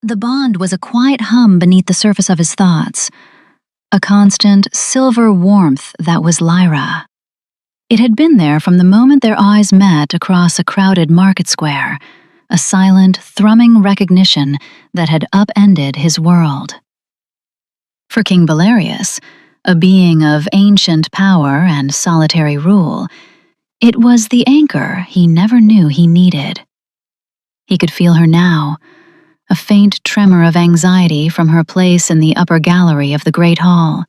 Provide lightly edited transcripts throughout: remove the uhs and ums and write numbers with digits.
The bond was a quiet hum beneath the surface of his thoughts, a constant silver warmth that was Lyra. It had been there from the moment their eyes met across a crowded market square, a silent, thrumming recognition that had upended his world. For King Belarius, a being of ancient power and solitary rule, it was the anchor he never knew he needed. He could feel her now, a faint tremor of anxiety from her place in the upper gallery of the great hall.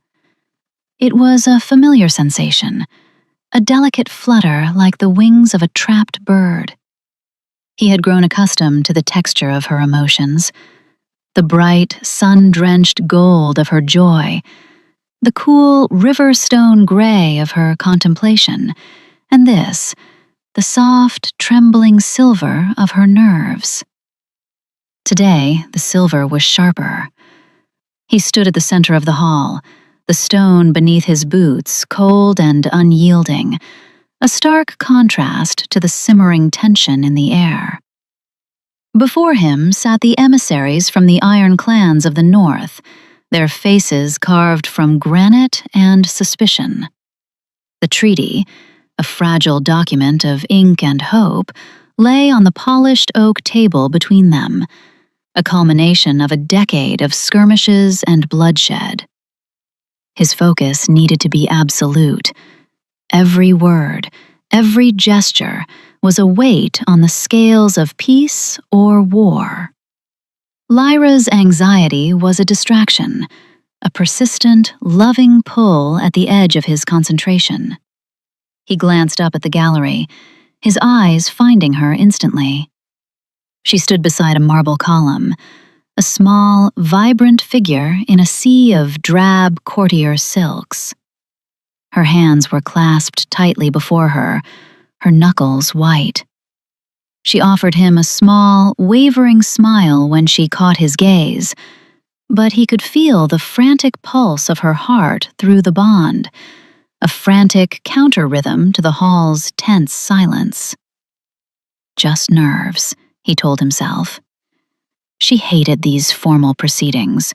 It was a familiar sensation, a delicate flutter like the wings of a trapped bird. He had grown accustomed to the texture of her emotions, the bright, sun-drenched gold of her joy, the cool, river-stone gray of her contemplation, and this, the soft, trembling silver of her nerves. Today, the silver was sharper. He stood at the center of the hall, the stone beneath his boots cold and unyielding, a stark contrast to the simmering tension in the air. Before him sat the emissaries from the Iron Clans of the North, their faces carved from granite and suspicion. The treaty, a fragile document of ink and hope, lay on the polished oak table between them, a culmination of a decade of skirmishes and bloodshed. His focus needed to be absolute. Every word, every gesture was a weight on the scales of peace or war. Lyra's anxiety was a distraction, a persistent, loving pull at the edge of his concentration. He glanced up at the gallery, his eyes finding her instantly. She stood beside a marble column, a small, vibrant figure in a sea of drab courtier silks. Her hands were clasped tightly before her, her knuckles white. She offered him a small, wavering smile when she caught his gaze, but he could feel the frantic pulse of her heart through the bond, a frantic counter-rhythm to the hall's tense silence. Just nerves, he told himself. She hated these formal proceedings,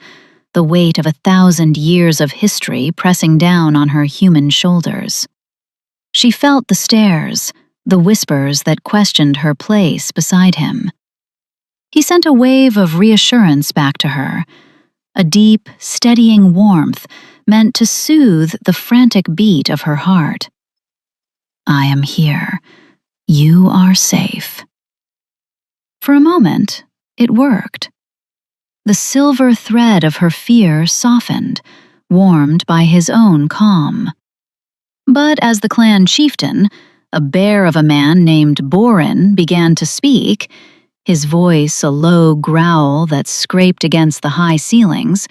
the weight of 1,000 years of history pressing down on her human shoulders. She felt the stares, the whispers that questioned her place beside him. He sent a wave of reassurance back to her, a deep, steadying warmth meant to soothe the frantic beat of her heart. "I am here. You are safe." For a moment, it worked. The silver thread of her fear softened, warmed by his own calm. But as the clan chieftain, a bear of a man named Borin, began to speak, his voice a low growl that scraped against the high ceilings,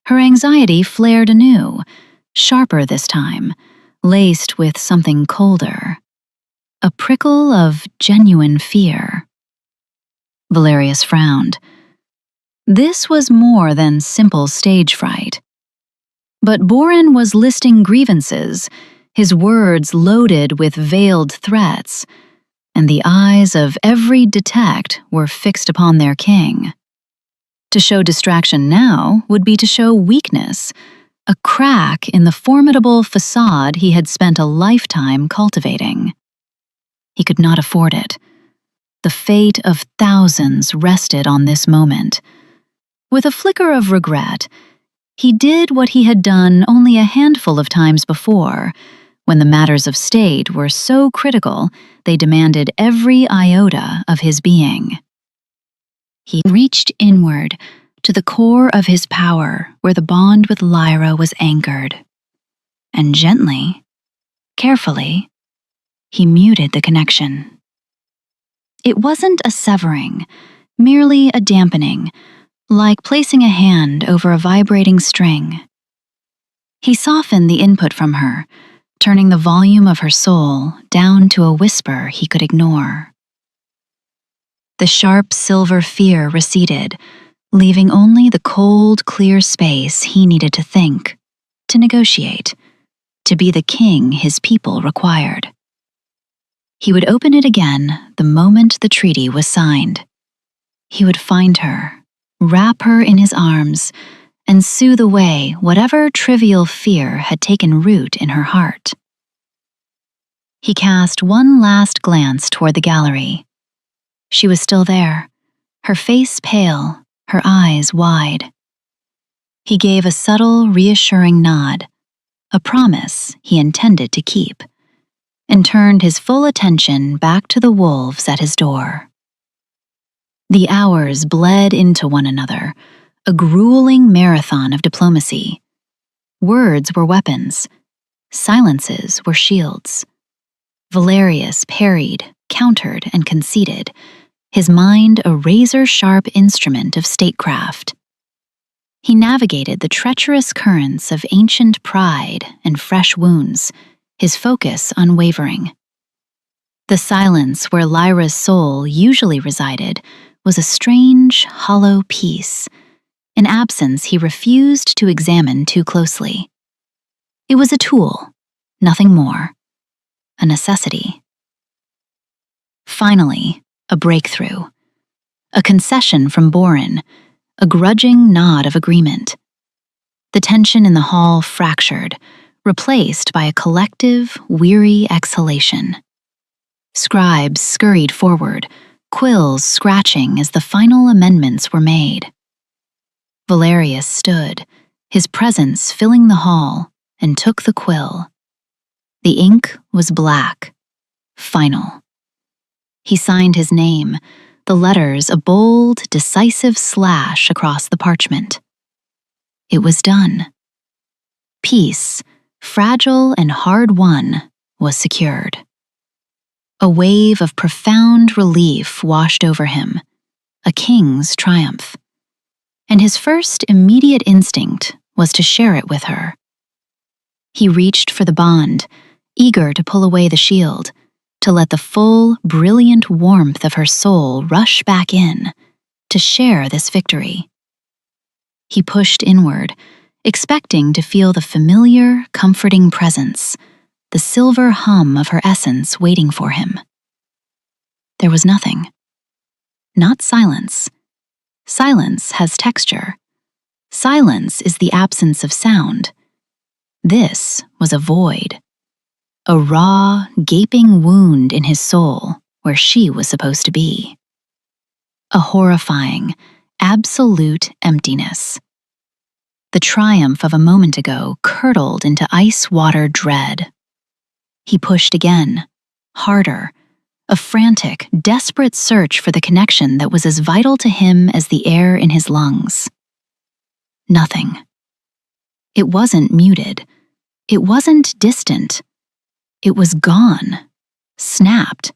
her anxiety flared anew, sharper this time, laced with something colder. A prickle of genuine fear. Belarius frowned. This was more than simple stage fright. But Borin was listing grievances, his words loaded with veiled threats, and the eyes of every detect were fixed upon their king. To show distraction now would be to show weakness, a crack in the formidable facade he had spent a lifetime cultivating. He could not afford it. The fate of thousands rested on this moment. With a flicker of regret, he did what he had done only a handful of times before, when the matters of state were so critical they demanded every iota of his being. He reached inward to the core of his power where the bond with Lyra was anchored, and gently, carefully, he muted the connection. It wasn't a severing, merely a dampening, like placing a hand over a vibrating string. He softened the input from her, turning the volume of her soul down to a whisper he could ignore. The sharp silver fear receded, leaving only the cold, clear space he needed to think, to negotiate, to be the king his people required. He would open it again the moment the treaty was signed. He would find her, wrap her in his arms, and soothe away whatever trivial fear had taken root in her heart. He cast one last glance toward the gallery. She was still there, her face pale, her eyes wide. He gave a subtle, reassuring nod, a promise he intended to keep, and turned his full attention back to the wolves at his door. The hours bled into one another, a grueling marathon of diplomacy. Words were weapons, silences were shields. Valerius parried, countered, and conceded, his mind a razor-sharp instrument of statecraft. He navigated the treacherous currents of ancient pride and fresh wounds, his focus unwavering. The silence where Lyra's soul usually resided was a strange, hollow peace, an absence he refused to examine too closely. It was a tool, nothing more, a necessity. Finally, a breakthrough, a concession from Boren, a grudging nod of agreement. The tension in the hall fractured, replaced by a collective, weary exhalation. Scribes scurried forward, quills scratching as the final amendments were made. Valerius stood, his presence filling the hall, and took the quill. The ink was black, final. He signed his name, the letters a bold, decisive slash across the parchment. It was done. Peace, fragile and hard-won, was secured. A wave of profound relief washed over him, a king's triumph. And his first immediate instinct was to share it with her. He reached for the bond, eager to pull away the shield, to let the full, brilliant warmth of her soul rush back in, to share this victory. He pushed inward, expecting to feel the familiar, comforting presence, the silver hum of her essence waiting for him. There was nothing. Not silence. Silence has texture. Silence is the absence of sound. This was a void. A raw, gaping wound in his soul where she was supposed to be. A horrifying, absolute emptiness. The triumph of a moment ago curdled into ice-water dread. He pushed again, harder, a frantic, desperate search for the connection that was as vital to him as the air in his lungs. Nothing. It wasn't muted. It wasn't distant. It was gone, snapped,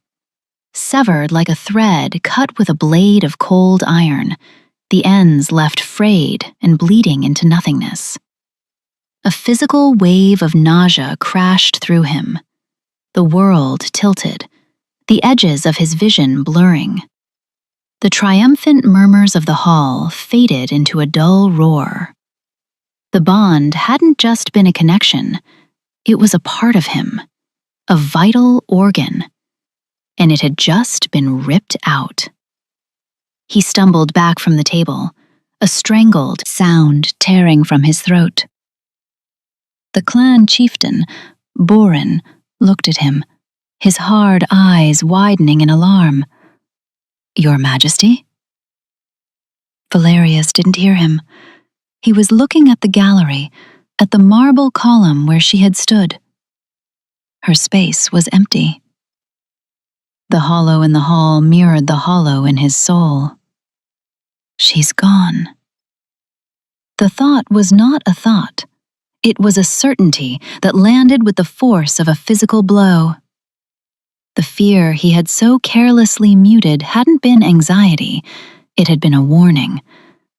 severed like a thread cut with a blade of cold iron, the ends left frayed and bleeding into nothingness. A physical wave of nausea crashed through him. The world tilted, the edges of his vision blurring. The triumphant murmurs of the hall faded into a dull roar. The bond hadn't just been a connection, it was a part of him. A vital organ, and it had just been ripped out. He stumbled back from the table, a strangled sound tearing from his throat. The clan chieftain, Boren, looked at him, his hard eyes widening in alarm. "Your Majesty?" Valerius didn't hear him. He was looking at the gallery, at the marble column where she had stood. Her space was empty. The hollow in the hall mirrored the hollow in his soul. She's gone. The thought was not a thought. It was a certainty that landed with the force of a physical blow. The fear he had so carelessly muted hadn't been anxiety. It had been a warning,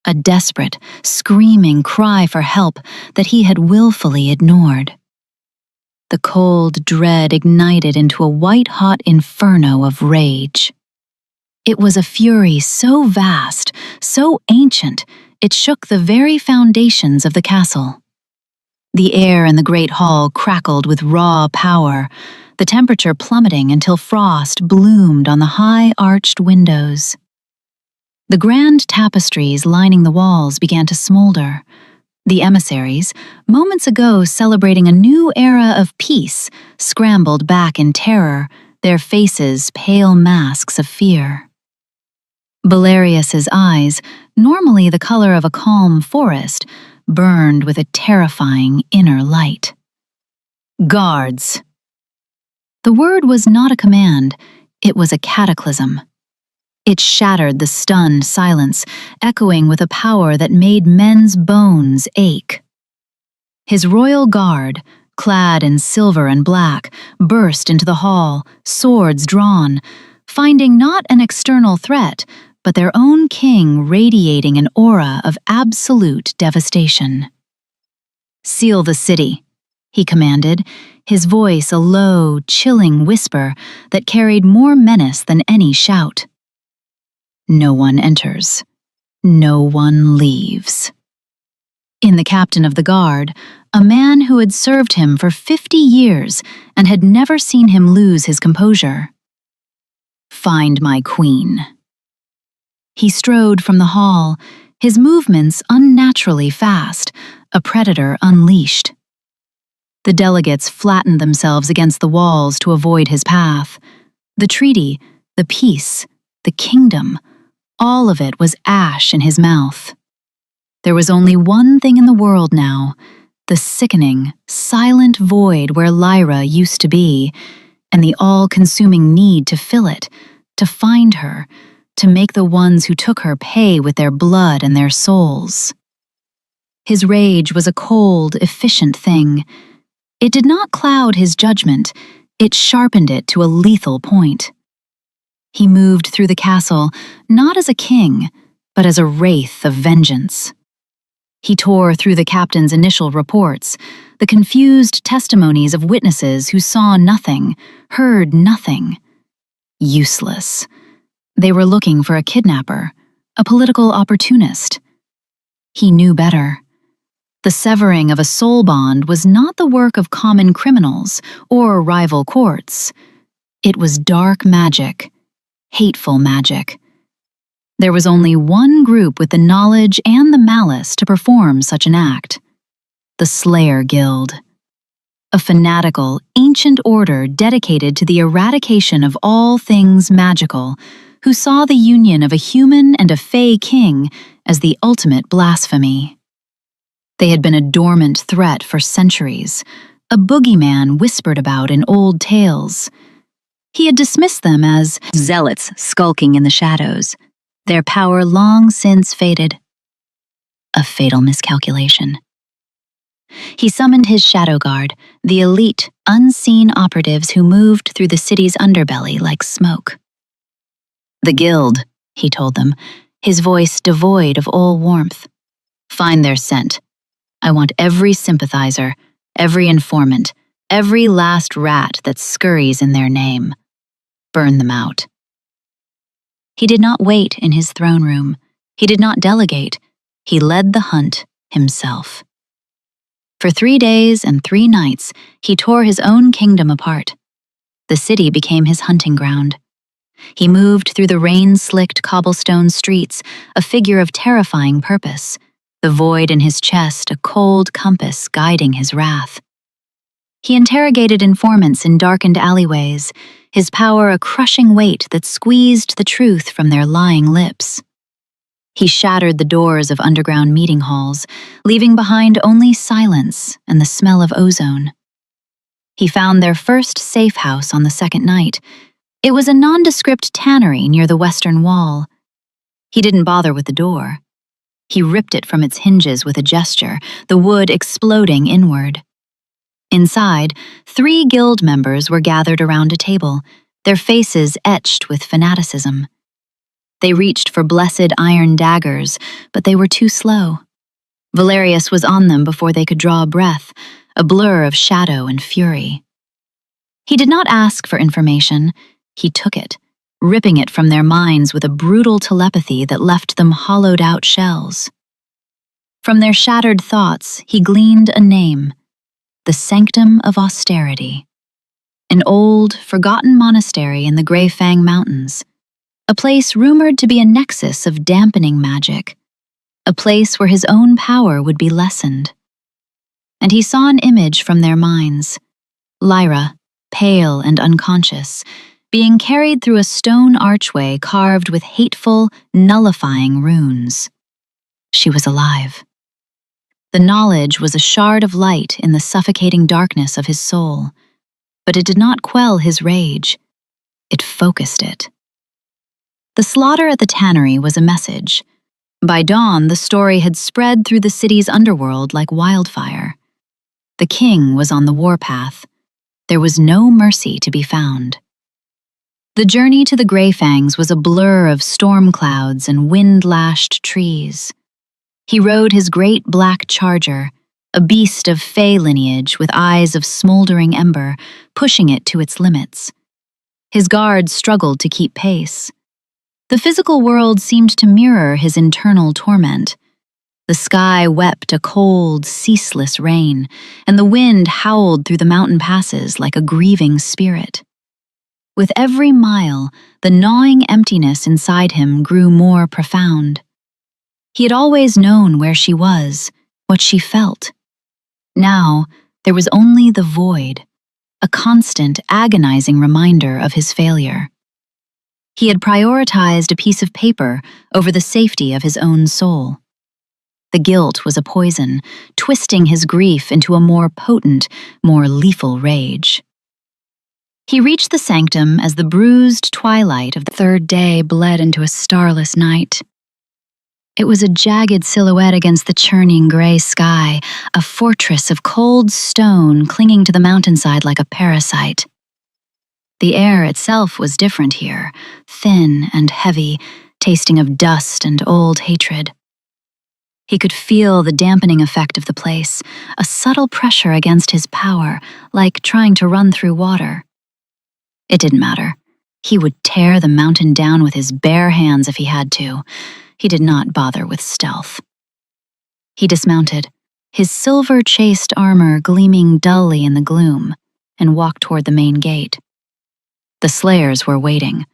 a desperate, screaming cry for help that he had willfully ignored. The cold dread ignited into a white-hot inferno of rage. It was a fury so vast, so ancient, it shook the very foundations of the castle. The air in the great hall crackled with raw power, the temperature plummeting until frost bloomed on the high-arched windows. The grand tapestries lining the walls began to smolder. The emissaries, moments ago celebrating a new era of peace, scrambled back in terror, their faces pale masks of fear. Belarius's eyes, normally the color of a calm forest, burned with a terrifying inner light. Guards! The word was not a command, it was a cataclysm. It shattered the stunned silence, echoing with a power that made men's bones ache. His royal guard, clad in silver and black, burst into the hall, swords drawn, finding not an external threat, but their own king radiating an aura of absolute devastation. "Seal the city," he commanded, his voice a low, chilling whisper that carried more menace than any shout. No one enters. No one leaves. In the captain of the guard, a man who had served him for 50 years and had never seen him lose his composure. "Find my queen." He strode from the hall, his movements unnaturally fast, a predator unleashed. The delegates flattened themselves against the walls to avoid his path. The treaty, the peace, the kingdom, all of it was ash in his mouth. There was only one thing in the world now, the sickening, silent void where Lyra used to be, and the all-consuming need to fill it, to find her, to make the ones who took her pay with their blood and their souls. His rage was a cold, efficient thing. It did not cloud his judgment, it sharpened it to a lethal point. He moved through the castle, not as a king, but as a wraith of vengeance. He tore through the captain's initial reports, the confused testimonies of witnesses who saw nothing, heard nothing. Useless. They were looking for a kidnapper, a political opportunist. He knew better. The severing of a soul bond was not the work of common criminals or rival courts. It was dark magic. Hateful magic. There was only one group with the knowledge and the malice to perform such an act: the Slayer Guild. A fanatical, ancient order dedicated to the eradication of all things magical, who saw the union of a human and a fey king as the ultimate blasphemy. They had been a dormant threat for centuries, a boogeyman whispered about in old tales. He had dismissed them as zealots skulking in the shadows, their power long since faded. A fatal miscalculation. He summoned his shadow guard, the elite, unseen operatives who moved through the city's underbelly like smoke. "The guild," he told them, his voice devoid of all warmth. "Find their scent. I want every sympathizer, every informant, every last rat that scurries in their name. Burn them out." He did not wait in his throne room. He did not delegate. He led the hunt himself. For 3 days and 3 nights, he tore his own kingdom apart. The city became his hunting ground. He moved through the rain-slicked cobblestone streets, a figure of terrifying purpose, the void in his chest a cold compass guiding his wrath. He interrogated informants in darkened alleyways, his power a crushing weight that squeezed the truth from their lying lips. He shattered the doors of underground meeting halls, leaving behind only silence and the smell of ozone. He found their first safe house on the second night. It was a nondescript tannery near the western wall. He didn't bother with the door. He ripped it from its hinges with a gesture, the wood exploding inward. Inside, 3 guild members were gathered around a table, their faces etched with fanaticism. They reached for blessed iron daggers, but they were too slow. Valerius was on them before they could draw a breath, a blur of shadow and fury. He did not ask for information, he took it, ripping it from their minds with a brutal telepathy that left them hollowed-out shells. From their shattered thoughts, he gleaned a name: the Sanctum of Austerity, an old, forgotten monastery in the Grey Fang Mountains. a place rumored to be a nexus of dampening magic, a place where his own power would be lessened. And he saw an image from their minds, Lyra, pale and unconscious, being carried through a stone archway carved with hateful, nullifying runes. She was alive. The knowledge was a shard of light in the suffocating darkness of his soul, but it did not quell his rage. It focused it. The slaughter at the tannery was a message. By dawn, the story had spread through the city's underworld like wildfire. The king was on the warpath. There was no mercy to be found. The journey to the Greyfangs was a blur of storm clouds and wind-lashed trees. He rode his great black charger, a beast of fey lineage with eyes of smoldering ember, pushing it to its limits. His guards struggled to keep pace. The physical world seemed to mirror his internal torment. The sky wept a cold, ceaseless rain, and the wind howled through the mountain passes like a grieving spirit. With every mile, the gnawing emptiness inside him grew more profound. He had always known where she was, what she felt. Now, there was only the void, a constant, agonizing reminder of his failure. He had prioritized a piece of paper over the safety of his own soul. The guilt was a poison, twisting his grief into a more potent, more lethal rage. He reached the sanctum as the bruised twilight of the third day bled into a starless night. It was a jagged silhouette against the churning gray sky, a fortress of cold stone clinging to the mountainside like a parasite. The air itself was different here, thin and heavy, tasting of dust and old hatred. He could feel the dampening effect of the place, a subtle pressure against his power, like trying to run through water. It didn't matter. He would tear the mountain down with his bare hands if he had to. He did not bother with stealth. He dismounted, his silver-chased armor gleaming dully in the gloom, and walked toward the main gate. The slayers were waiting.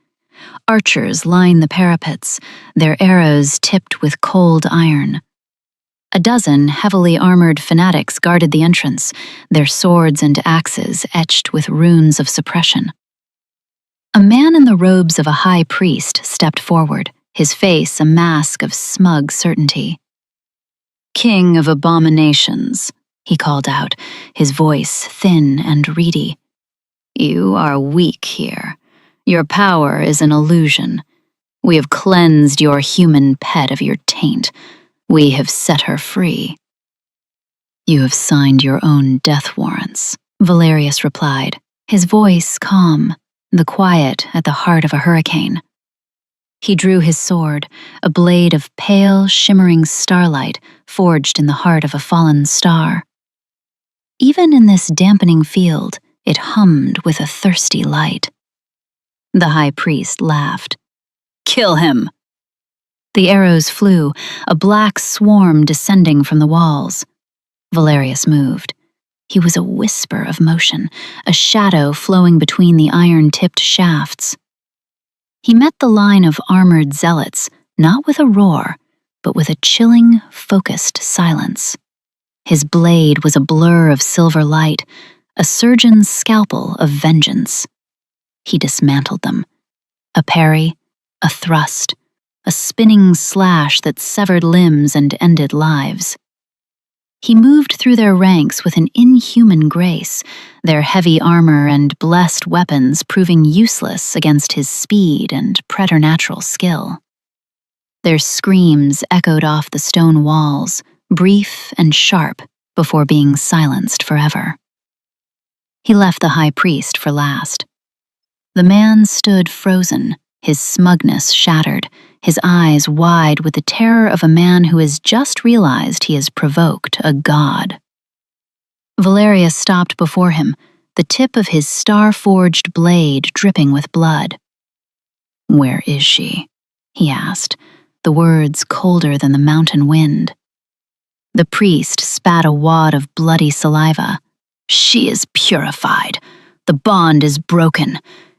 Archers lined the parapets, their arrows tipped with cold iron. A dozen heavily armored fanatics guarded the entrance, their swords and axes etched with runes of suppression. A man in the robes of a high priest stepped forward, his face a mask of smug certainty. "King of abominations," he called out, his voice thin and reedy. "You are weak here. Your power is an illusion. We have cleansed your human pet of your taint. We have set her free." "You have signed your own death warrants," Valerius replied, his voice calm, the quiet at the heart of a hurricane. He drew his sword, a blade of pale, shimmering starlight forged in the heart of a fallen star. Even in this dampening field, it hummed with a thirsty light. The high priest laughed. "Kill him!" The arrows flew, a black swarm descending from the walls. Valerius moved. He was a whisper of motion, a shadow flowing between the iron-tipped shafts. He met the line of armored zealots, not with a roar, but with a chilling, focused silence. His blade was a blur of silver light, a surgeon's scalpel of vengeance. He dismantled them. A parry, a thrust, a spinning slash that severed limbs and ended lives. He moved through their ranks with an inhuman grace, their heavy armor and blessed weapons proving useless against his speed and preternatural skill. Their screams echoed off the stone walls, brief and sharp, before being silenced forever. He left the high priest for last. The man stood frozen, his smugness shattered, his eyes wide with the terror of a man who has just realized he has provoked a god. Valerius stopped before him, the tip of his star-forged blade dripping with blood. "Where is she?" he asked, the words colder than the mountain wind. The priest spat a wad of bloody saliva. "She is purified. The bond is broken.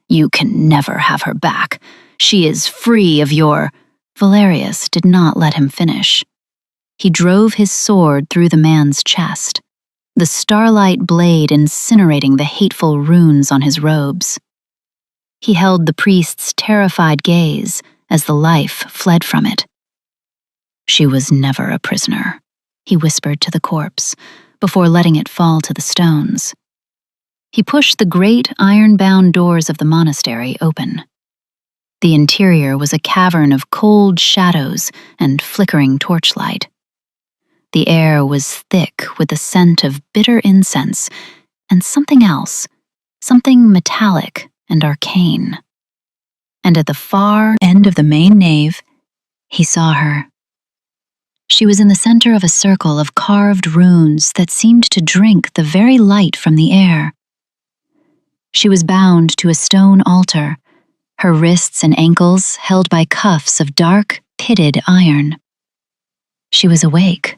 You can never have her back. She is free of your—" Valerius did not let him finish. He drove his sword through the man's chest, the starlight blade incinerating the hateful runes on his robes. He held the priest's terrified gaze as the life fled from it. "She was never a prisoner," he whispered to the corpse, before letting it fall to the stones. He pushed the great iron-bound doors of the monastery open. The interior was a cavern of cold shadows and flickering torchlight. The air was thick with the scent of bitter incense and something else, something metallic and arcane. And at the far end of the main nave, he saw her. She was in the center of a circle of carved runes that seemed to drink the very light from the air. She was bound to a stone altar, her wrists and ankles held by cuffs of dark, pitted iron. She was awake.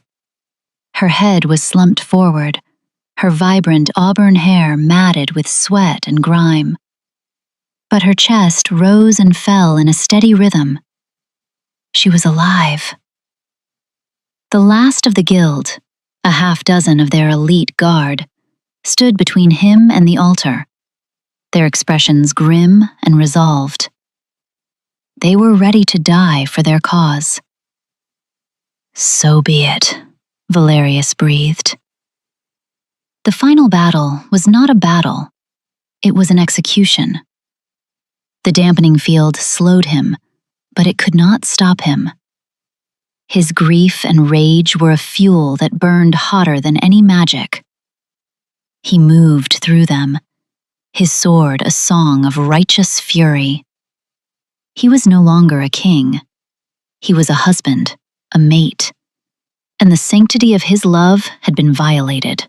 Her head was slumped forward, her vibrant auburn hair matted with sweat and grime. But her chest rose and fell in a steady rhythm. She was alive. The last of the guild, a half-dozen of their elite guard, stood between him and the altar, their expressions grim and resolved. They were ready to die for their cause. "So be it," Valerius breathed. The final battle was not a battle. It was an execution. The dampening field slowed him, but it could not stop him. His grief and rage were a fuel that burned hotter than any magic. He moved through them, his sword a song of righteous fury. He was no longer a king. He was a husband, a mate, and the sanctity of his love had been violated.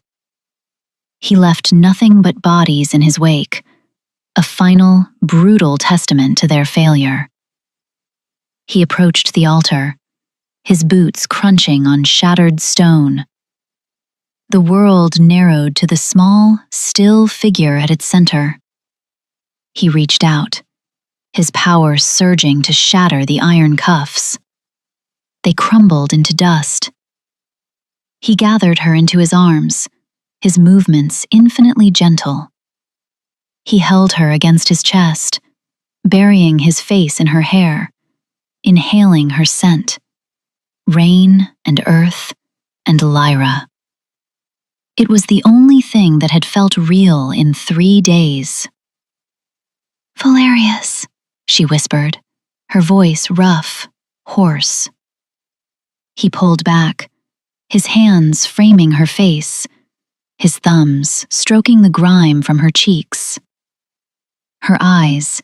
He left nothing but bodies in his wake, a final, brutal testament to their failure. He approached the altar, his boots crunching on shattered stone. The world narrowed to the small, still figure at its center. He reached out, his power surging to shatter the iron cuffs. They crumbled into dust. He gathered her into his arms, his movements infinitely gentle. He held her against his chest, burying his face in her hair, inhaling her scent. Rain and earth and Lyra. It was the only thing that had felt real in 3 days. "Valerius," she whispered, her voice rough, hoarse. He pulled back, his hands framing her face, his thumbs stroking the grime from her cheeks. Her eyes,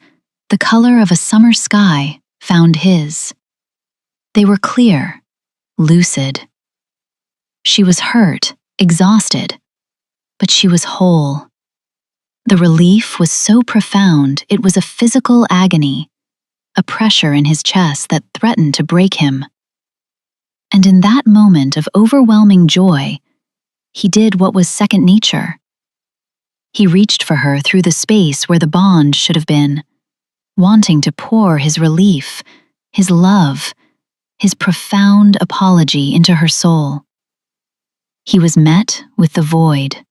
the color of a summer sky, found his. They were clear, lucid. She was hurt, exhausted, but she was whole. The relief was so profound it was a physical agony, a pressure in his chest that threatened to break him. And in that moment of overwhelming joy, he did what was second nature. He reached for her through the space where the bond should have been, wanting to pour his relief, his love, his profound apology into her soul. He was met with the void,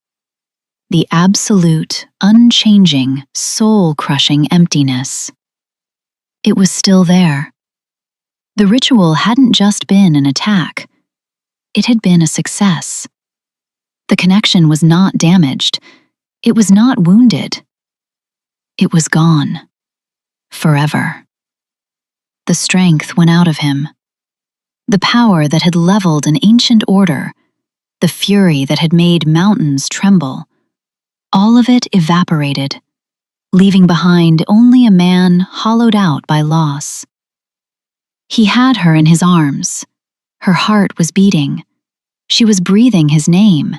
the absolute, unchanging, soul-crushing emptiness. It was still there. The ritual hadn't just been an attack. It had been a success. The connection was not damaged. It was not wounded. It was gone. Forever. The strength went out of him. The power that had leveled an ancient order, the fury that had made mountains tremble, all of it evaporated, leaving behind only a man hollowed out by loss. He had her in his arms. Her heart was beating. She was breathing his name.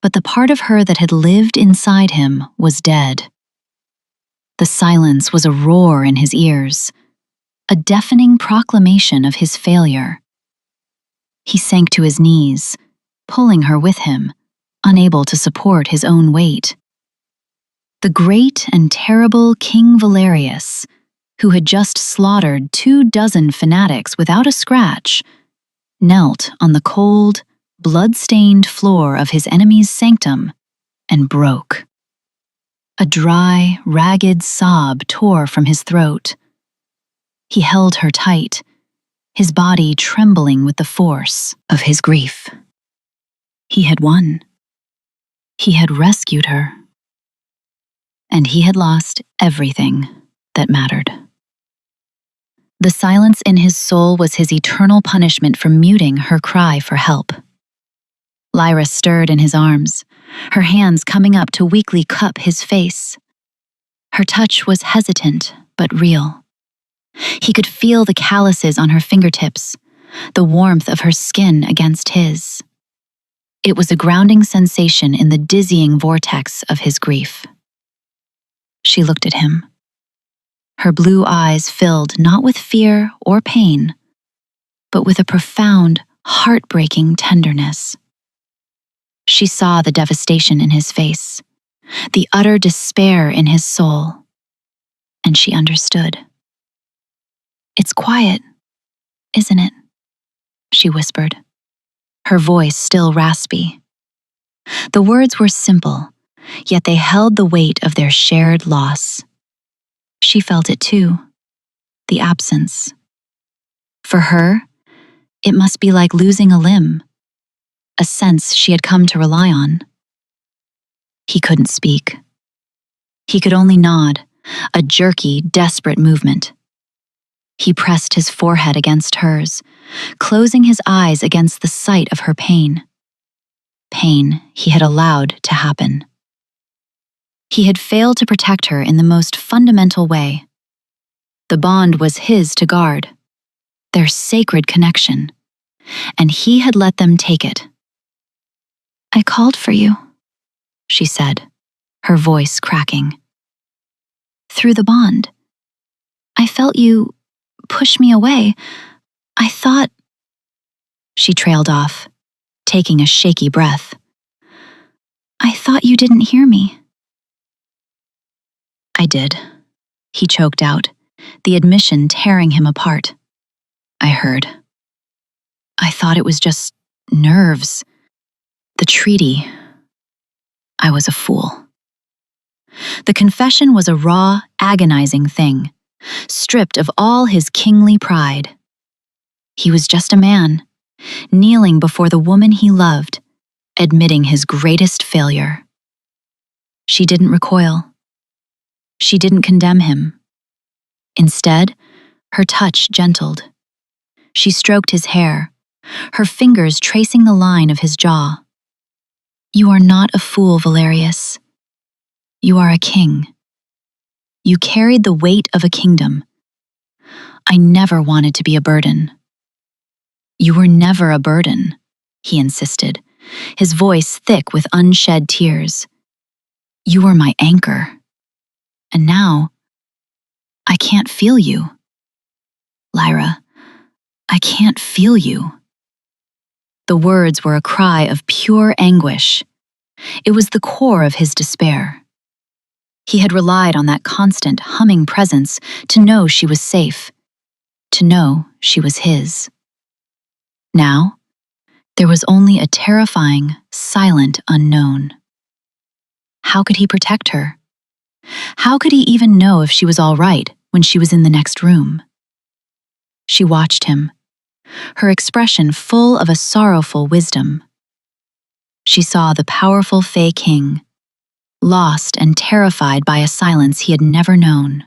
But the part of her that had lived inside him was dead. The silence was a roar in his ears, a deafening proclamation of his failure. He sank to his knees, pulling her with him, unable to support his own weight. The great and terrible King Valerius, who had just slaughtered 24 fanatics without a scratch, knelt on the cold, blood-stained floor of his enemy's sanctum and broke. A dry, ragged sob tore from his throat. He held her tight, his body trembling with the force of his grief. He had won. He had rescued her. And he had lost everything that mattered. The silence in his soul was his eternal punishment for muting her cry for help. Lyra stirred in his arms, her hands coming up to weakly cup his face. Her touch was hesitant but real. He could feel the calluses on her fingertips, the warmth of her skin against his. It was a grounding sensation in the dizzying vortex of his grief. She looked at him. Her blue eyes filled not with fear or pain, but with a profound, heartbreaking tenderness. She saw the devastation in his face, the utter despair in his soul, and she understood. "It's quiet, isn't it?" she whispered, her voice still raspy. The words were simple, yet they held the weight of their shared loss. She felt it too, the absence. For her, it must be like losing a limb, a sense she had come to rely on. He couldn't speak. He could only nod, a jerky, desperate movement. He pressed his forehead against hers, closing his eyes against the sight of her pain. Pain he had allowed to happen. He had failed to protect her in the most fundamental way. The bond was his to guard, their sacred connection, and he had let them take it. "I called for you," she said, her voice cracking. "Through the bond. I felt you push me away. I thought—" She trailed off, taking a shaky breath. "I thought you didn't hear me." "I did," he choked out, the admission tearing him apart. "I heard. I thought it was just nerves. The treaty. I was a fool." The confession was a raw, agonizing thing, stripped of all his kingly pride. He was just a man, kneeling before the woman he loved, admitting his greatest failure. She didn't recoil. She didn't condemn him. Instead, her touch gentled. She stroked his hair, her fingers tracing the line of his jaw. "You are not a fool, Valerius. You are a king. You carried the weight of a kingdom. I never wanted to be a burden." "You were never a burden," he insisted, his voice thick with unshed tears. "You were my anchor. And now, I can't feel you. Lyra, I can't feel you." The words were a cry of pure anguish. It was the core of his despair. He had relied on that constant, humming presence to know she was safe, to know she was his. Now, there was only a terrifying, silent unknown. How could he protect her? How could he even know if she was all right when she was in the next room? She watched him, her expression full of a sorrowful wisdom. She saw the powerful Fae King, lost and terrified by a silence he had never known.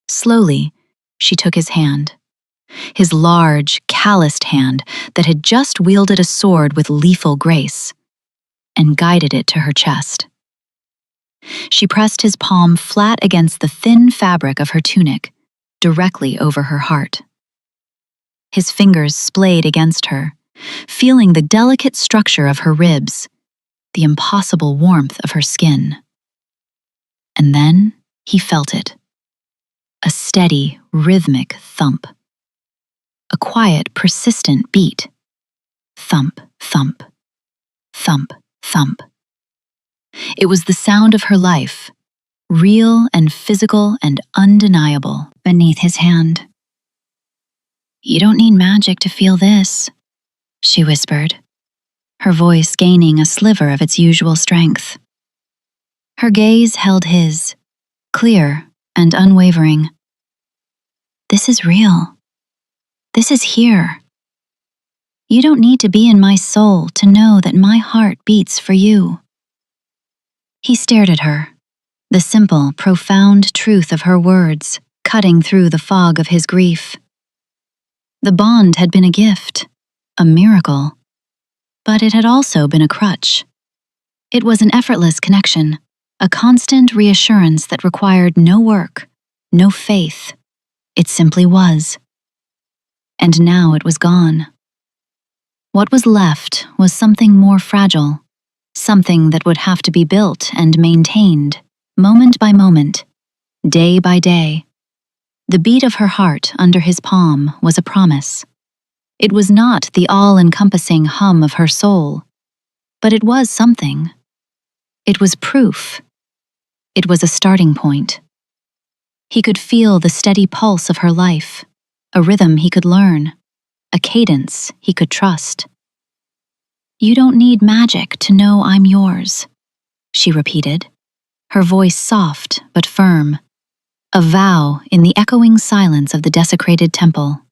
Slowly, she took his hand, his large, calloused hand that had just wielded a sword with lethal grace, and guided it to her chest. She pressed his palm flat against the thin fabric of her tunic, directly over her heart. His fingers splayed against her, feeling the delicate structure of her ribs, the impossible warmth of her skin. And then he felt it. A steady, rhythmic thump. A quiet, persistent beat. Thump, thump, thump, thump. It was the sound of her life, real and physical and undeniable, beneath his hand. "You don't need magic to feel this," she whispered, her voice gaining a sliver of its usual strength. Her gaze held his, clear and unwavering. "This is real. This is here. You don't need to be in my soul to know that my heart beats for you." He stared at her, the simple, profound truth of her words cutting through the fog of his grief. The bond had been a gift, a miracle, but it had also been a crutch. It was an effortless connection, a constant reassurance that required no work, no faith. It simply was. And now it was gone. What was left was something more fragile, something that would have to be built and maintained, moment by moment, day by day. The beat of her heart under his palm was a promise. It was not the all-encompassing hum of her soul, but it was something. It was proof. It was a starting point. He could feel the steady pulse of her life, a rhythm he could learn, a cadence he could trust. "You don't need magic to know I'm yours," she repeated, her voice soft but firm, a vow in the echoing silence of the desecrated temple.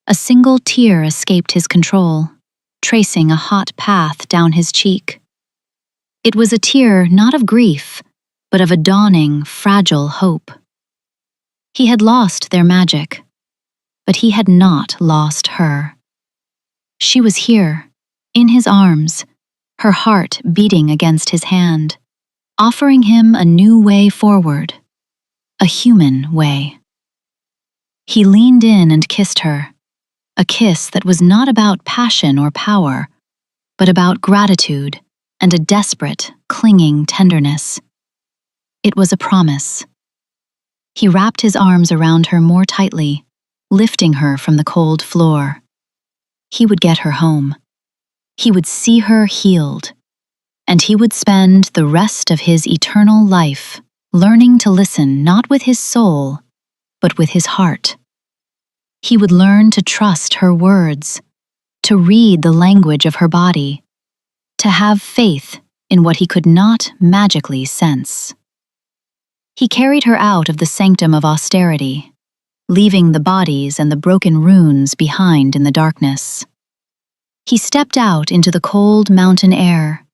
A single tear escaped his control, tracing a hot path down his cheek. It was a tear not of grief, but of a dawning, fragile hope. He had lost their magic, but he had not lost her. She was here, in his arms, her heart beating against his hand, offering him a new way forward, a human way. He leaned in and kissed her, a kiss that was not about passion or power, but about gratitude and a desperate, clinging tenderness. It was a promise. He wrapped his arms around her more tightly, lifting her from the cold floor. He would get her home. He would see her healed, and he would spend the rest of his eternal life learning to listen not with his soul, but with his heart. He would learn to trust her words, to read the language of her body, to have faith in what he could not magically sense. He carried her out of the sanctum of austerity, leaving the bodies and the broken runes behind in the darkness. He stepped out into the cold mountain air,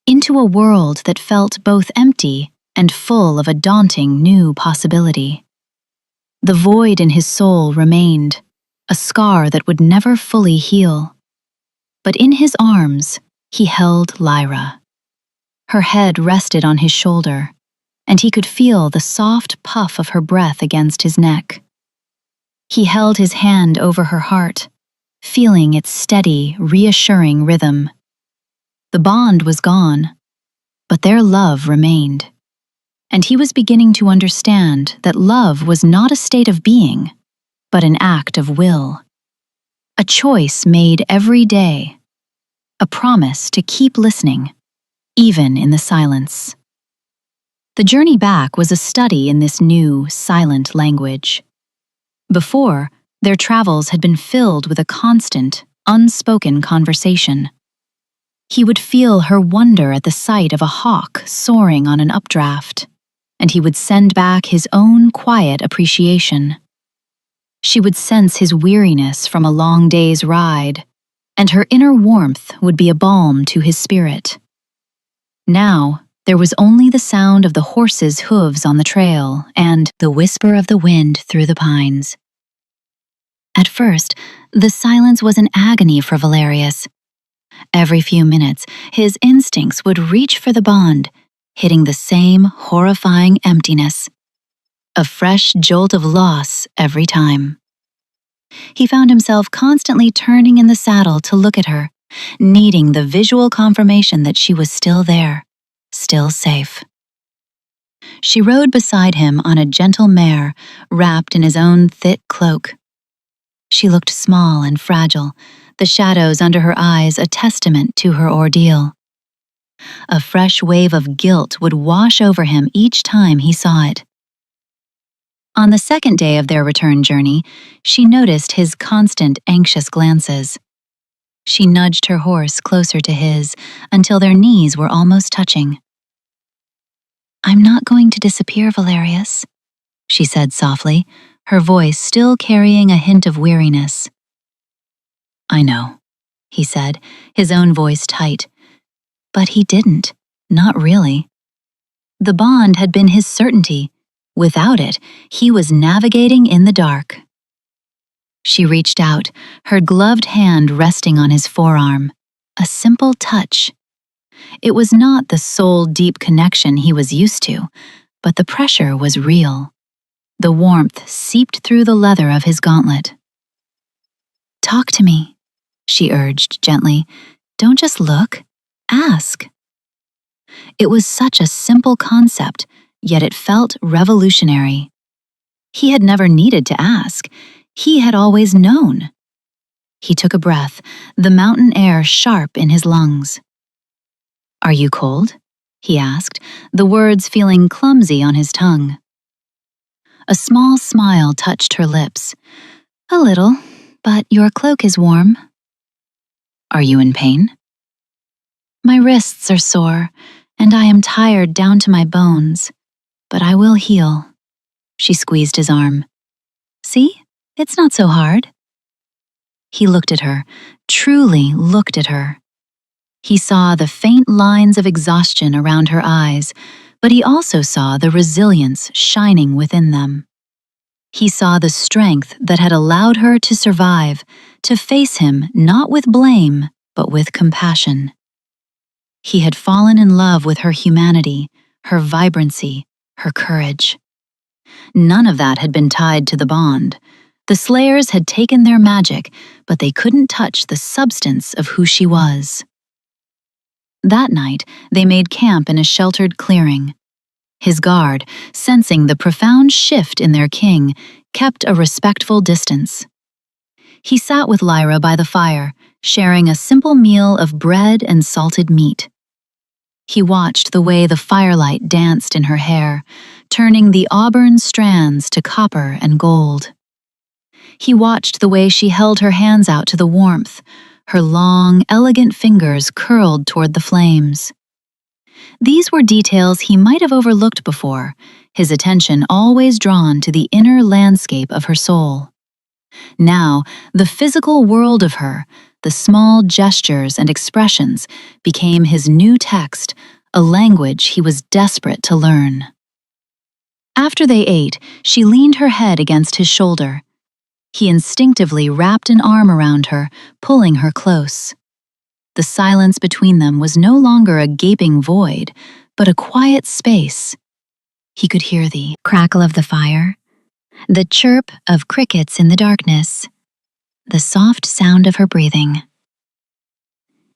into a world that felt both empty and full of a daunting new possibility. The void in his soul remained, a scar that would never fully heal. But in his arms, he held Lyra. Her head rested on his shoulder, and he could feel the soft puff of her breath against his neck. He held his hand over her heart, feeling its steady, reassuring rhythm. The bond was gone, but their love remained. And he was beginning to understand that love was not a state of being, but an act of will. A choice made every day, a promise to keep listening, even in the silence. The journey back was a study in this new, silent language. Before, their travels had been filled with a constant, unspoken conversation. He would feel her wonder at the sight of a hawk soaring on an updraft, and he would send back his own quiet appreciation. She would sense his weariness from a long day's ride, and her inner warmth would be a balm to his spirit. Now, there was only the sound of the horses' hooves on the trail and the whisper of the wind through the pines. At first, the silence was an agony for Valerius. Every few minutes, his instincts would reach for the bond, hitting the same horrifying emptiness. A fresh jolt of loss every time. He found himself constantly turning in the saddle to look at her, needing the visual confirmation that she was still there, still safe. She rode beside him on a gentle mare, wrapped in his own thick cloak. She looked small and fragile, the shadows under her eyes a testament to her ordeal. A fresh wave of guilt would wash over him each time he saw it. On the second day of their return journey, she noticed his constant anxious glances. She nudged her horse closer to his until their knees were almost touching. "I'm not going to disappear, Valerius," she said softly, her voice still carrying a hint of weariness. "I know," he said, his own voice tight. But he didn't, not really. The bond had been his certainty. Without it, he was navigating in the dark. She reached out, her gloved hand resting on his forearm. A simple touch. It was not the soul-deep connection he was used to, but the pressure was real. The warmth seeped through the leather of his gauntlet. "Talk to me," she urged gently. "Don't just look, ask." It was such a simple concept, yet it felt revolutionary. He had never needed to ask. He had always known. He took a breath, the mountain air sharp in his lungs. "Are you cold?" he asked, the words feeling clumsy on his tongue. A small smile touched her lips. "A little, but your cloak is warm." "Are you in pain?" "My wrists are sore, and I am tired down to my bones. But I will heal." She squeezed his arm. "See? It's not so hard." He looked at her, truly looked at her. He saw the faint lines of exhaustion around her eyes, but he also saw the resilience shining within them. He saw the strength that had allowed her to survive, to face him not with blame, but with compassion. He had fallen in love with her humanity, her vibrancy, her courage. None of that had been tied to the bond. The Slayers had taken their magic, but they couldn't touch the substance of who she was. That night, they made camp in a sheltered clearing. His guard, sensing the profound shift in their king, kept a respectful distance. He sat with Lyra by the fire, sharing a simple meal of bread and salted meat. He watched the way the firelight danced in her hair, turning the auburn strands to copper and gold. He watched the way she held her hands out to the warmth, her long, elegant fingers curled toward the flames. These were details he might have overlooked before, his attention always drawn to the inner landscape of her soul. Now, the physical world of her, the small gestures and expressions, became his new text, a language he was desperate to learn. After they ate, she leaned her head against his shoulder. He instinctively wrapped an arm around her, pulling her close. The silence between them was no longer a gaping void, but a quiet space. He could hear the crackle of the fire, the chirp of crickets in the darkness, the soft sound of her breathing.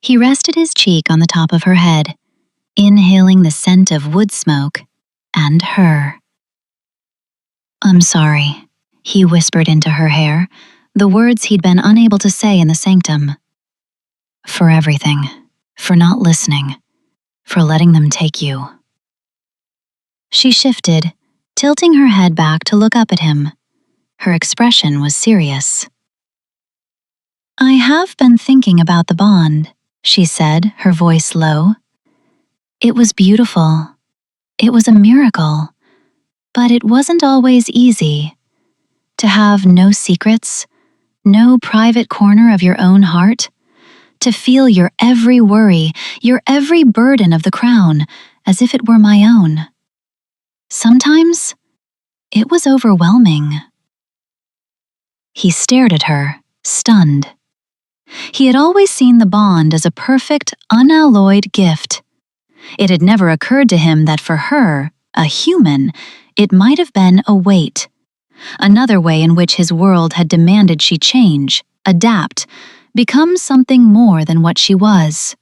He rested his cheek on the top of her head, inhaling the scent of wood smoke and her. "I'm sorry," he whispered into her hair, the words he'd been unable to say in the sanctum. "For everything, for not listening, for letting them take you." She shifted, tilting her head back to look up at him. Her expression was serious. "I have been thinking about the bond," she said, her voice low. "It was beautiful. It was a miracle. But it wasn't always easy. To have no secrets, no private corner of your own heart, to feel your every worry, your every burden of the crown, as if it were my own. Sometimes, it was overwhelming." He stared at her, stunned. He had always seen the bond as a perfect, unalloyed gift. It had never occurred to him that for her, a human, it might have been a weight. Another way in which his world had demanded she change, adapt, become something more than what she was.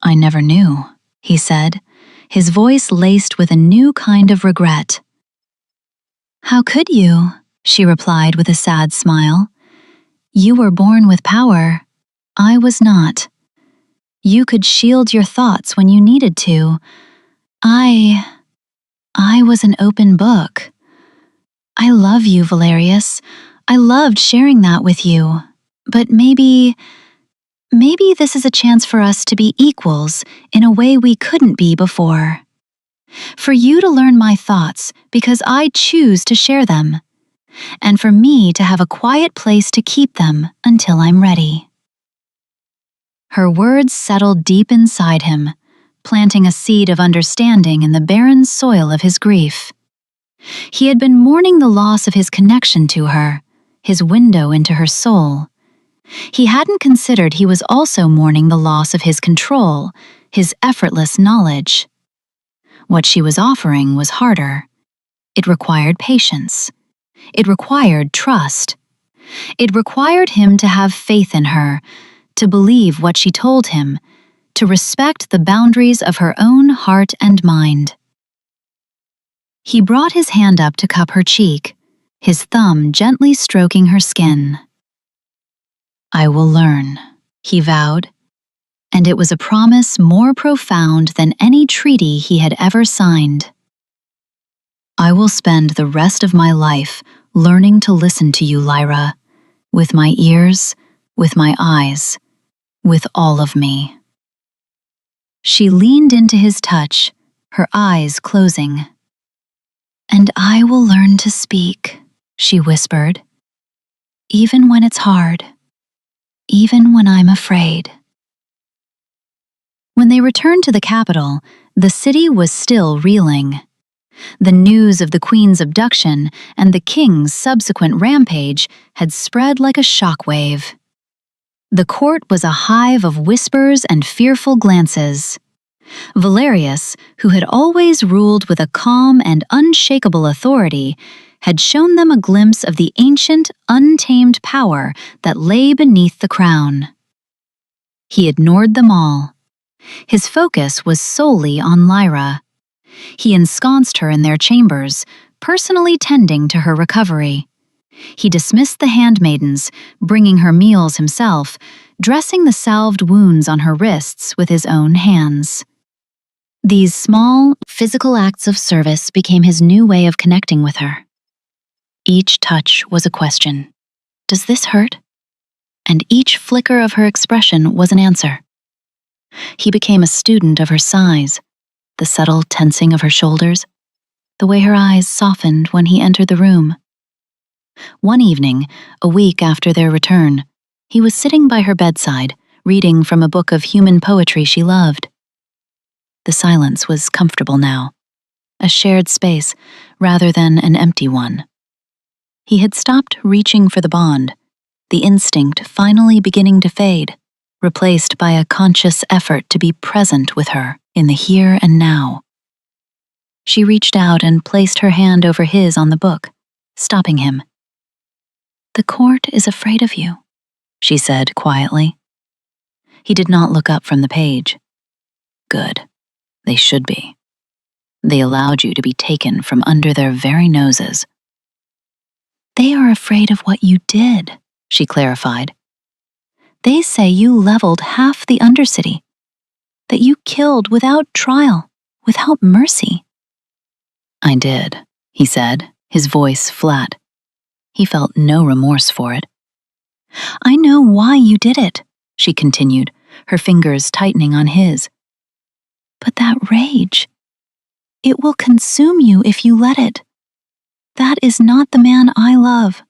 "I never knew," he said, his voice laced with a new kind of regret. "How could you?" she replied with a sad smile. "You were born with power. I was not. You could shield your thoughts when you needed to. I was an open book. I love you, Valerius. I loved sharing that with you. But maybe this is a chance for us to be equals in a way we couldn't be before. For you to learn my thoughts because I choose to share them, and for me to have a quiet place to keep them until I'm ready. Her words settled deep inside him, planting a seed of understanding in the barren soil of his grief. He had been mourning the loss of his connection to her, his window into her soul. He hadn't considered he was also mourning the loss of his control, his effortless knowledge. What she was offering was harder. It required patience. It required trust. It required him to have faith in her, to believe what she told him, to respect the boundaries of her own heart and mind. He brought his hand up to cup her cheek, his thumb gently stroking her skin. I will learn, he vowed, and it was a promise more profound than any treaty he had ever signed. I will spend the rest of my life learning to listen to you, Lyra, with my ears, with my eyes, with all of me. She leaned into his touch, her eyes closing. And I will learn to speak, she whispered, even when it's hard, even when I'm afraid. When they returned to the capital, the city was still reeling. The news of the Queen's abduction and the King's subsequent rampage had spread like a shockwave. The court was a hive of whispers and fearful glances. Valerius, who had always ruled with a calm and unshakable authority, had shown them a glimpse of the ancient, untamed power that lay beneath the crown. He ignored them all. His focus was solely on Lyra. He ensconced her in their chambers, personally tending to her recovery. He dismissed the handmaidens, bringing her meals himself, dressing the salved wounds on her wrists with his own hands. These small, physical acts of service became his new way of connecting with her. Each touch was a question. Does this hurt? And each flicker of her expression was an answer. He became a student of her sighs, the subtle tensing of her shoulders, the way her eyes softened when he entered the room. One evening, a week after their return, he was sitting by her bedside, reading from a book of human poetry she loved. The silence was comfortable now, a shared space rather than an empty one. He had stopped reaching for the bond, the instinct finally beginning to fade, replaced by a conscious effort to be present with her in the here and now. She reached out and placed her hand over his on the book, stopping him. The court is afraid of you, she said quietly. He did not look up from the page. Good. They should be. They allowed you to be taken from under their very noses. They are afraid of what you did, she clarified. They say you leveled half the Undercity, that you killed without trial, without mercy. I did, he said, his voice flat. He felt no remorse for it. I know why you did it, she continued, her fingers tightening on his. But that rage, it will consume you if you let it. That is not the man I love.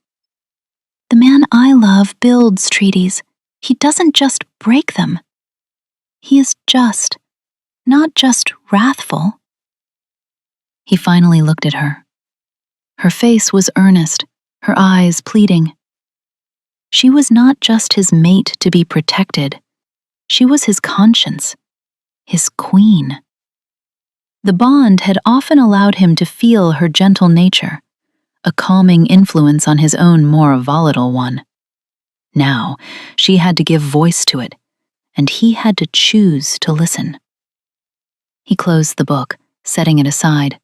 The man I love builds treaties. He doesn't just break them. He is just, not just wrathful. He finally looked at her. Her face was earnest, her eyes pleading. She was not just his mate to be protected. She was his conscience, his queen. The bond had often allowed him to feel her gentle nature, a calming influence on his own more volatile one. Now, she had to give voice to it, and he had to choose to listen. He closed the book, setting it aside.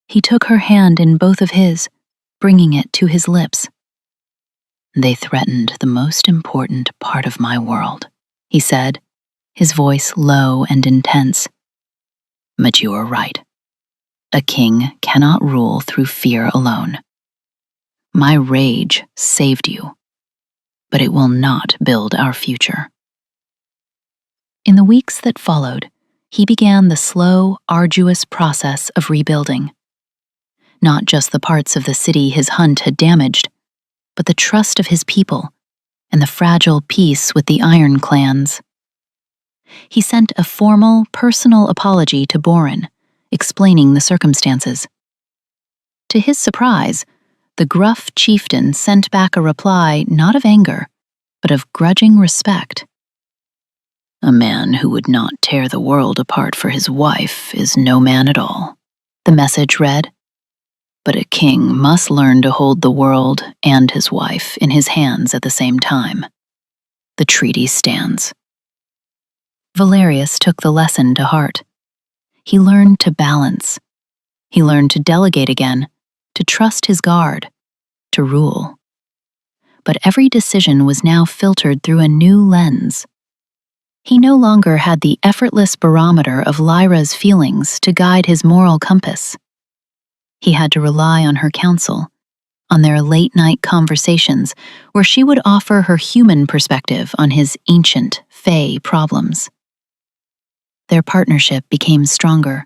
He took her hand in both of his, bringing it to his lips. They threatened the most important part of my world, he said, his voice low and intense. "But you are right. A king cannot rule through fear alone. My rage saved you, but it will not build our future." In the weeks that followed, he began the slow, arduous process of rebuilding. Not just the parts of the city his hunt had damaged, but the trust of his people and the fragile peace with the Iron Clans. He sent a formal, personal apology to Borin, explaining the circumstances. To his surprise, the gruff chieftain sent back a reply not of anger, but of grudging respect. "A man who would not tear the world apart for his wife is no man at all," the message read. "But a king must learn to hold the world and his wife in his hands at the same time. The treaty stands." Valerius took the lesson to heart. He learned to balance. He learned to delegate again, to trust his guard, to rule. But every decision was now filtered through a new lens. He no longer had the effortless barometer of Lyra's feelings to guide his moral compass. He had to rely on her counsel, on their late-night conversations where she would offer her human perspective on his ancient, fey problems. Their partnership became stronger,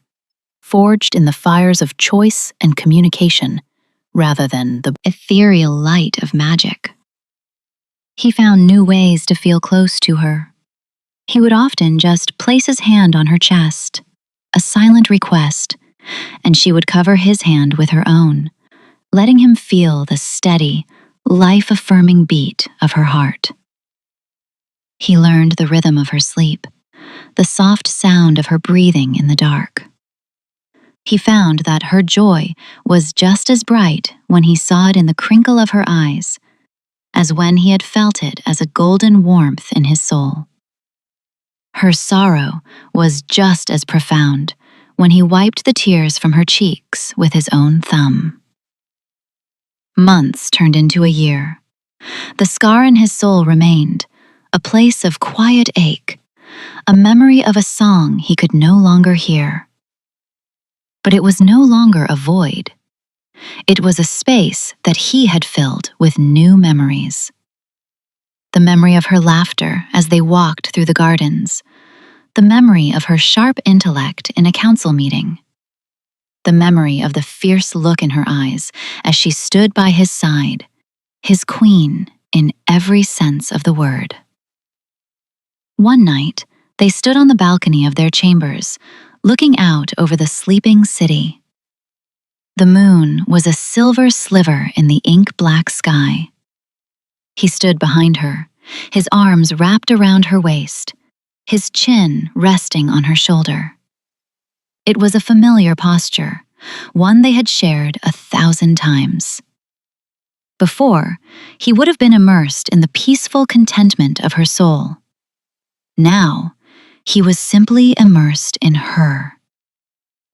forged in the fires of choice and communication, rather than the ethereal light of magic. He found new ways to feel close to her. He would often just place his hand on her chest, a silent request, and she would cover his hand with her own, letting him feel the steady, life-affirming beat of her heart. He learned the rhythm of her sleep, the soft sound of her breathing in the dark. He found that her joy was just as bright when he saw it in the crinkle of her eyes as when he had felt it as a golden warmth in his soul. Her sorrow was just as profound when he wiped the tears from her cheeks with his own thumb. Months turned into a year. The scar in his soul remained, a place of quiet ache, a memory of a song he could no longer hear. But it was no longer a void. It was a space that he had filled with new memories. The memory of her laughter as they walked through the gardens, the memory of her sharp intellect in a council meeting, the memory of the fierce look in her eyes as she stood by his side, his queen in every sense of the word. One night, they stood on the balcony of their chambers, looking out over the sleeping city. The moon was a silver sliver in the ink-black sky. He stood behind her, his arms wrapped around her waist, his chin resting on her shoulder. It was a familiar posture, one they had shared 1,000 times. Before, he would have been immersed in the peaceful contentment of her soul. Now, he was simply immersed in her,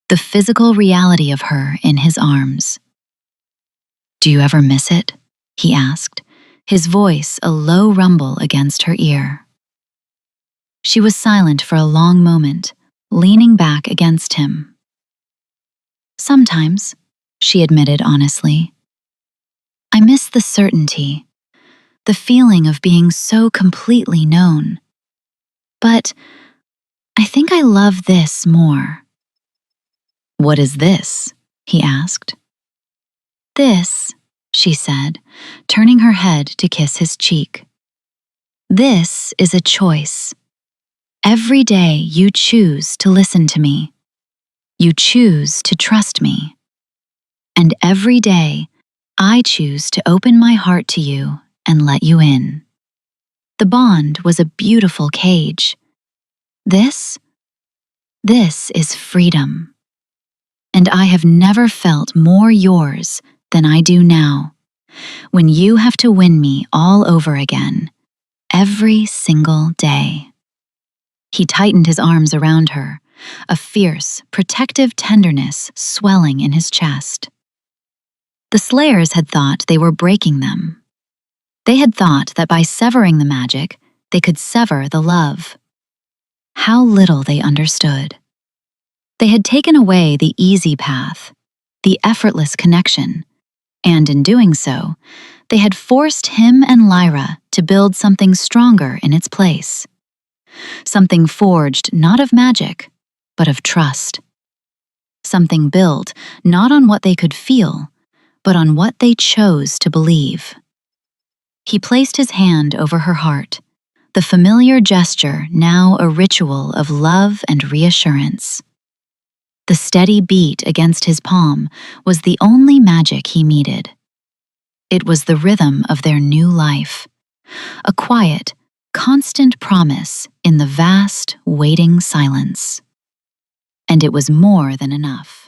the physical reality of her in his arms. "Do you ever miss it?" he asked, his voice a low rumble against her ear. She was silent for a long moment, leaning back against him. "Sometimes," she admitted honestly. "I miss the certainty, the feeling of being so completely known. But I think I love this more." "What is this?" he asked. "This," she said, turning her head to kiss his cheek. "This is a choice. Every day you choose to listen to me. You choose to trust me. And every day I choose to open my heart to you and let you in." The bond was a beautiful cage. This is freedom. And I have never felt more yours than I do now, when you have to win me all over again, every single day. He tightened his arms around her, a fierce, protective tenderness swelling in his chest. The Slayers had thought they were breaking them. They had thought that by severing the magic, they could sever the love. how little they understood. They had taken away the easy path, the effortless connection, and in doing so, they had forced him and Lyra to build something stronger in its place. Something forged not of magic, but of trust. Something built not on what they could feel, but on what they chose to believe. He placed his hand over her heart, the familiar gesture now a ritual of love and reassurance. The steady beat against his palm was the only magic he needed. It was the rhythm of their new life, a quiet, constant promise in the vast, waiting silence. And it was more than enough.